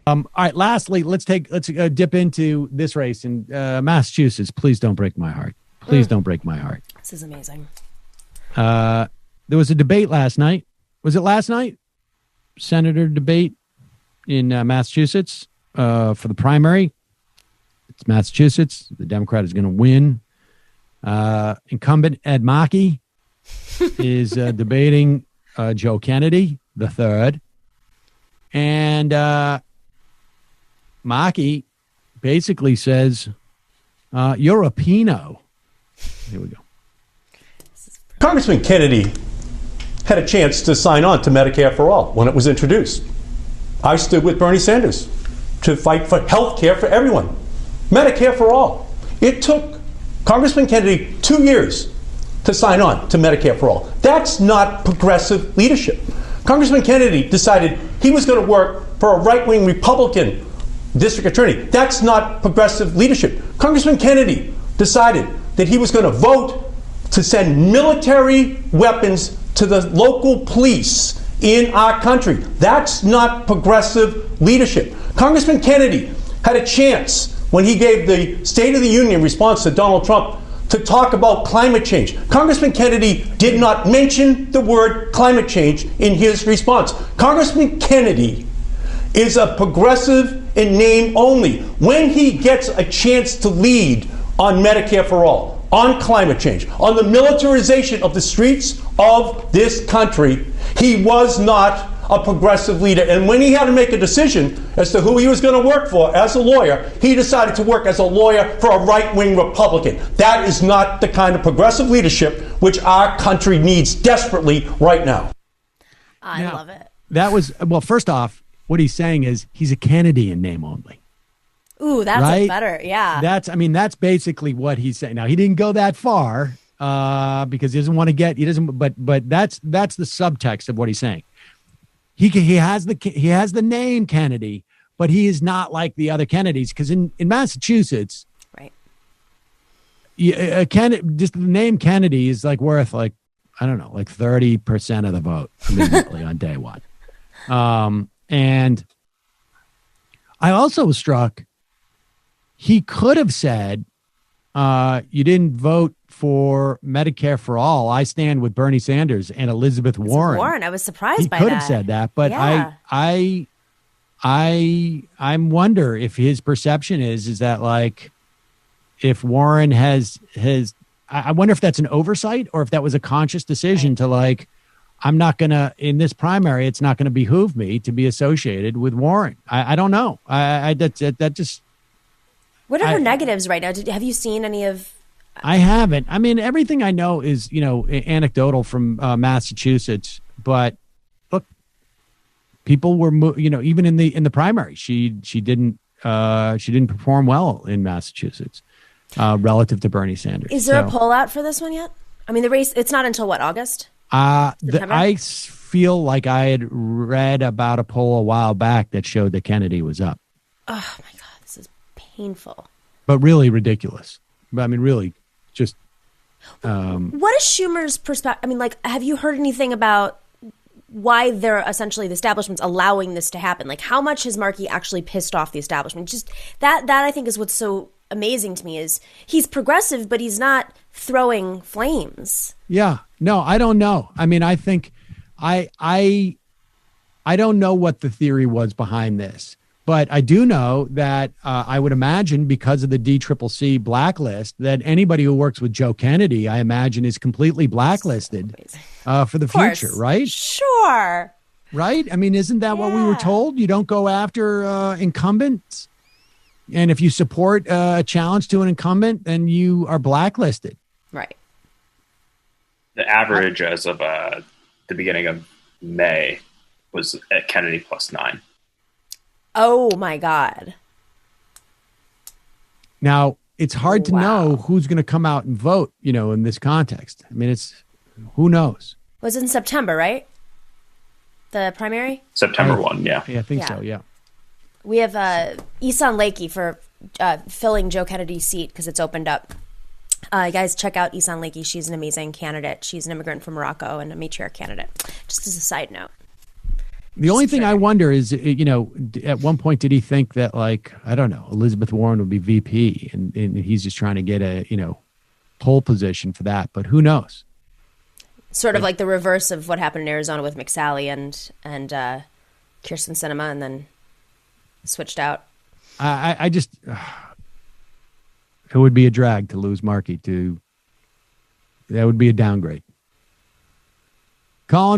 All right. Lastly, let's dip into this race in Massachusetts. Please don't break my heart. Please don't break my heart. This is amazing. There was a debate last night. Was it last night? Senator debate in Massachusetts for the primary. It's Massachusetts. The Democrat is going to win. Incumbent Ed Markey is debating Joe Kennedy the third, and Markey basically says, "You're a Pinot." Here we go. Congressman Kennedy had a chance to sign on to Medicare for All when it was introduced. I stood with Bernie Sanders to fight for health care for everyone. Medicare for All. It took Congressman Kennedy 2 years to sign on to Medicare for All. That's not progressive leadership. Congressman Kennedy decided he was going to work for a right-wing Republican district attorney. That's not progressive leadership. Congressman Kennedy decided that he was going to vote to send military weapons to the local police in our country. That's not progressive leadership. Congressman Kennedy had a chance when he gave the State of the Union response to Donald Trump to talk about climate change. Congressman Kennedy did not mention the word climate change in his response. Congressman Kennedy is a progressive in name only. When he gets a chance to lead on Medicare for All, on climate change, on the militarization of the streets of this country, he was not a progressive leader. And when he had to make a decision as to who he was going to work for as a lawyer, he decided to work as a lawyer for a right-wing Republican. That is not the kind of progressive leadership which our country needs desperately right now. I love it. That was, well, first off, what he's saying is he's a Kennedy in name only. Ooh, that's right? better. Yeah. That's basically what he's saying. Now, he didn't go that far because he doesn't want to but that's the subtext of what he's saying. He has the name Kennedy, but he is not like the other Kennedys, because in Massachusetts, right, just the name Kennedy is like worth like, I don't know, like 30% of the vote immediately on day one. And I also was struck. He could have said, you didn't vote for Medicare for All. I stand with Bernie Sanders and Elizabeth Warren. I was surprised by that. He could have said that, but yeah. I wonder if his perception is that, like, if Warren has I wonder if that's an oversight or if that was a conscious decision to, like, I'm not going to, in this primary, it's not going to behoove me to be associated with Warren. I don't know. That just. What are her negatives right now? Have you seen any of? I haven't. I mean, everything I know is, anecdotal from Massachusetts. But look, people were, even in the primary, she didn't perform well in Massachusetts relative to Bernie Sanders. Is there a poll out for this one yet? I mean, the race, it's not until what, August? I feel like I had read about a poll a while back that showed that Kennedy was up. Oh my God, this is painful. But really ridiculous. But I mean, really, just. What is Schumer's perspective? I mean, like, have you heard anything about why they're essentially the establishment's allowing this to happen? Like, how much has Markey actually pissed off the establishment? Just that I think is what's so amazing to me, is he's progressive, but he's not throwing flames. Yeah, no, I don't know. I mean, I think I don't know what the theory was behind this, but I do know that I would imagine, because of the DCCC blacklist, that anybody who works with Joe Kennedy, I imagine, is completely blacklisted for the future, right? Sure. Right? I mean, isn't that what we were told? You don't go after incumbents. And if you support a challenge to an incumbent, then you are blacklisted. Right. The average as of the beginning of May was at Kennedy +9. Oh, my God. Now, it's hard to know who's going to come out and vote, in this context. I mean, who knows? It was in September, right? The primary? September 1, yeah. Yeah, I think so, yeah. We have Isan Lakey for filling Joe Kennedy's seat because it's opened up. Guys, check out Ihsan Leakey. She's an amazing candidate. She's an immigrant from Morocco and a matriarch candidate. Just as a side note. The only thing I wonder is, at one point, did he think that, like, I don't know, Elizabeth Warren would be VP, and he's just trying to get a, pole position for that, but who knows? Sort of like the reverse of what happened in Arizona with McSally and Kirsten Sinema, and then switched out. I just, it would be a drag to lose Markey that would be a downgrade. Colin